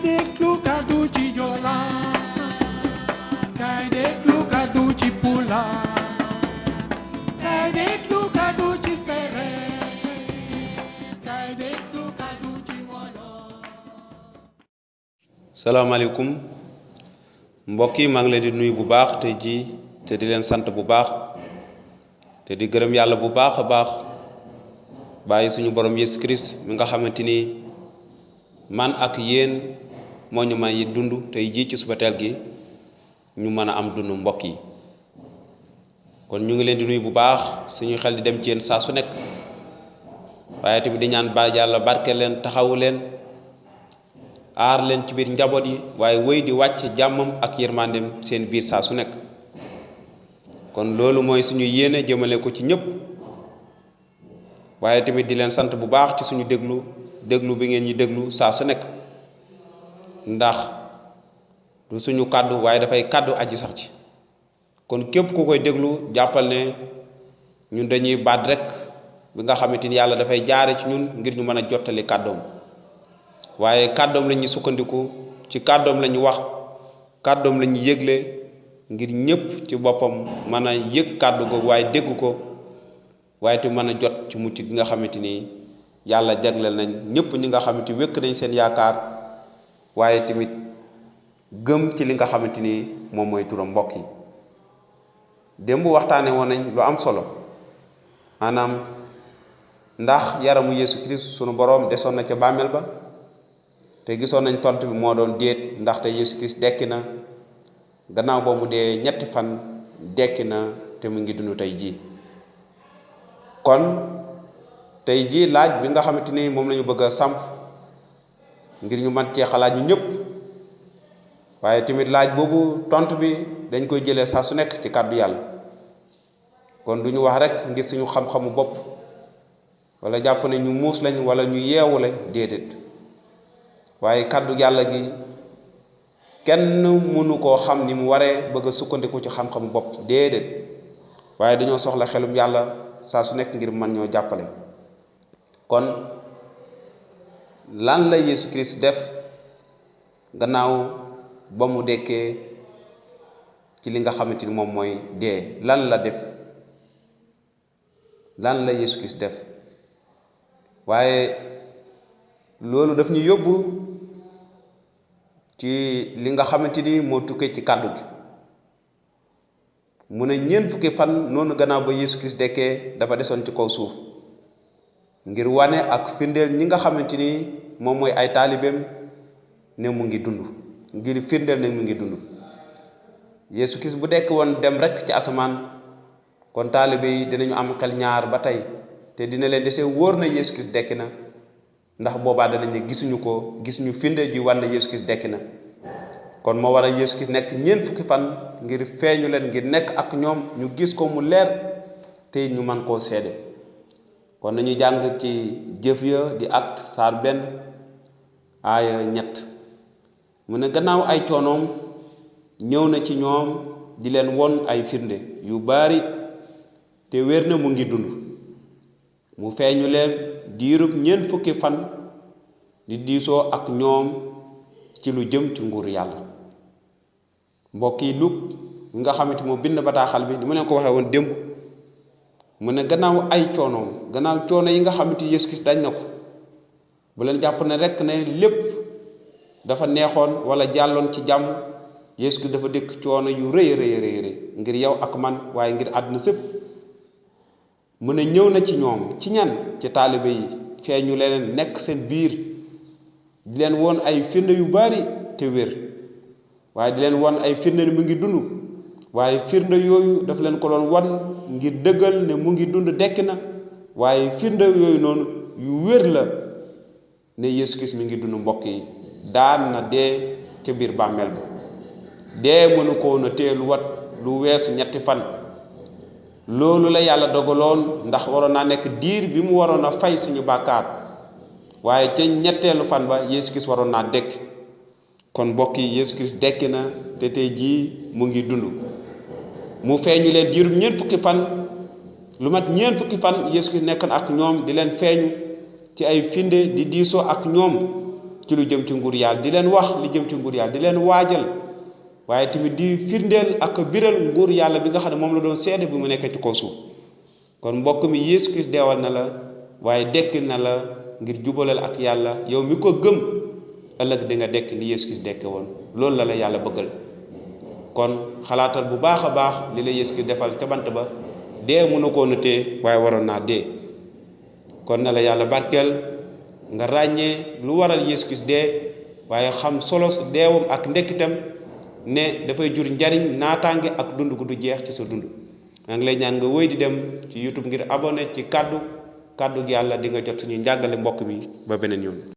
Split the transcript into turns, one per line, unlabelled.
déglu kàddu ci Joola kay déglu kàddu ci Pulaar kay déglu kàddu ci Séeréer kay déglu kàddu ci Wolof.
salaamaaleykum mbokk yi maa ngi leen di nuyu bu baax te di leen sant bu baax te di gërëm yàlla bu baax a baax bàyyi suñu borom Yesu Christ mi nga xamante ni man ak yéen moo ñu may dund tey jii ci suba teel gi ñu mën a am dund mbokk yi kon ñu ngi leen di nuyu bu baax suñu xel di dem ci yéen saa su nekk waaye tamit di ñaan ba yàlla barke leen taxawu leen aar leen ci biir njaboot yi waaye wéy di wàcc jàmmam ak yërmandem seen biir saa su nekk kon loolu mooy suñu yéene jëmale ko ci ñëpp waaye tamit di leen sant bu baax ci suñu déglu bi ngeen ñi déglu saa su nekk ndax du suñu kàddu waaye dafay kàddu aji sax ci kon képp ku koy déglu jàppal ne ñun dañuy baat rek bi nga xamante ni yàlla dafay jaare ci ñun ngir ñu mën a jottali kàddoom waaye kàddoom la ñuy sukkandiku ci kàddoom la ñu wax kàddoom la ñu yëgle ngir ñëpp ci boppam mën a yëg kàddu googu waaye dégg ko waaye te mën a jot ci mucc gi nga xamante ni yàlla jagleel nañ ñëpp ñi nga xamante ni wékk nañ seen yaakaar waaye tamit gëm ci li nga xamante ni moom mooy turam mbokk yi démb waxtaane woon nañ lu am solo maanaam ndax yaramu Yesu Christ sunu boroom desoon na ca bàmmeel ba te gisoon nañ tontu bi moo doon déet ndaxte Yesu Christ dekki na gannaaw ba mu dee ñetti fan dekki na te mu ngi dund tey jii kon tey jii laaj bi nga xamante ni moom la ñu bëgg a samp ngir ñu mën cee xalaat ñu ñëpp waaye tamit laaj boobu tontu bi dañ koy jëlee saa su nekk ci kàddu yàlla kon du ñu wax rek ngir suñu xam-xamu bopp wala jàpp ne ñu muus lañ wala ñu yeewu lañ déedéet waaye kàddu yàlla gi kenn mënu koo xam ni mu waree bëgg a sukkandiku ci xam-xamu bopp déedéet waaye dañoo soxla xelum yàlla saa su nekk ngir mën ñoo jàppale kon lan la Yesu Christ def gannaaw ba mu dekkee ci li nga xamante ni moom mooy dee lan la def lan la Yesu Christ def waaye loolu daf ñu yóbbu ci li nga xamante ni moo tukkee ci kàddu gi mu ne ñeent fukki fan noonu gannaaw ba Yesu Christ dekkee dafa desoon ci kaw suuf ngir wane ak firndeel ñi nga xamante ni moom mooy ay taalibeem ne mu ngi dund ngir firndeel ne mu ngi dund Yesu Christ bu dekk woon dem rek ci asamaan kon taalibe yi dinañu am xel ñaar ba tey te dina leen desee wóor na Yesu Christ dekki na ndax boobaa danañ ne gisuñu firnde ji wan ne Yesu Christ dekki na kon moo war a Yesu Christ nekk ñeent fukki fan ngir feeñu leen ngir nekk ak ñoom ñu gis ko mu leer te ñu mën koo seede kon nañu jàng ci jëf ya di Acte saar 1 aaya 3 mu ne gannaaw ay coonoom ñëw na ci ñoom di leen won ay firnde yu bari te wér na mu ngi dund mu feeñu leen diirub ñeent fukki fan di diisoo ak ñoom ci lu jëm ci nguur yàlla mbokk yi Luk nga xamante moo bind bataaxal bi ni mu leen ko waxee woon démb mu ne gannaaw ay coonoom gannaaw coono yi nga xamante Yesu Christ dañ na ko bu leen jàpp ne rek ne lépp dafa neexoon wala jàlloon ci jàmm Yesu Christ dafa dëkk coono yu rëy ngir yow ak man waaye ngir àdduna sëpp mu ne ñëw na ci ñoom ci ñan ci taalibe yi feeñu leen nekk seen biir di leen woon ay firnde yu bari te wér waaye di leen won ay firnde ne mu ngi dund waaye firnde yooyu daf leen ko doon wan ngir dëggal ne mu ngi dund dekki na waaye firnde yooyu noonu yu wér la ne Yesu Christ mi ngi dund mbokk yi daan na dee ca biir bàmmeel ba dee mënu ko na tee lu weesu ñetti fan loolu la yàlla dogaloon ndax waroon naa nekk diir bi mu waroon a fay suñu bàkkaar waaye ca ñetteelu fan ba Yesu Christ waroon naa dekk kon mbokk yi Yesu Christ dekki na te tey jii mu ngi dund mu feeñu leen diirub ñeent fukki fan lu mat ñeent fukki fan Yesu Christ nekk na ak ñoom di leen feeñu ci ay finde di diisoo ak ñoom ci lu jëm ci nguur yàlla di leen wax li jëm ci nguur yàlla di leen waajal waaye tamit di firndeel ak biral nguur yàlla bi nga xam ne moom la doon seede bi mu nekkee ci kaw suuf kon mbokk mi Yeesu Kirist deewal na la waaye dekkil na la ngir jubalal ak yàlla yow mi ko gëm ëllëg di nga dekk ni Yeesu Kirist dekke woon loolu la yàlla bëggal kon xalaatal bu baax a baax li la Yeesu Kirist defal ca bant ba dee mënu koo na tee waaye waroon naa dee kon na la yàlla barkeel nga ràññee lu waral Yeesu Kirist dee waaye xam solo deewam ak ndekkitam ne dafay jur njariñ naataange ak dund gu du jeex ci sa dund maa ngi lay ñaan nga wéy di dem ci YouTube ngir abonné ci kaddu yàlla di nga jot suñu njàngale mbokk mi ba beneen yoon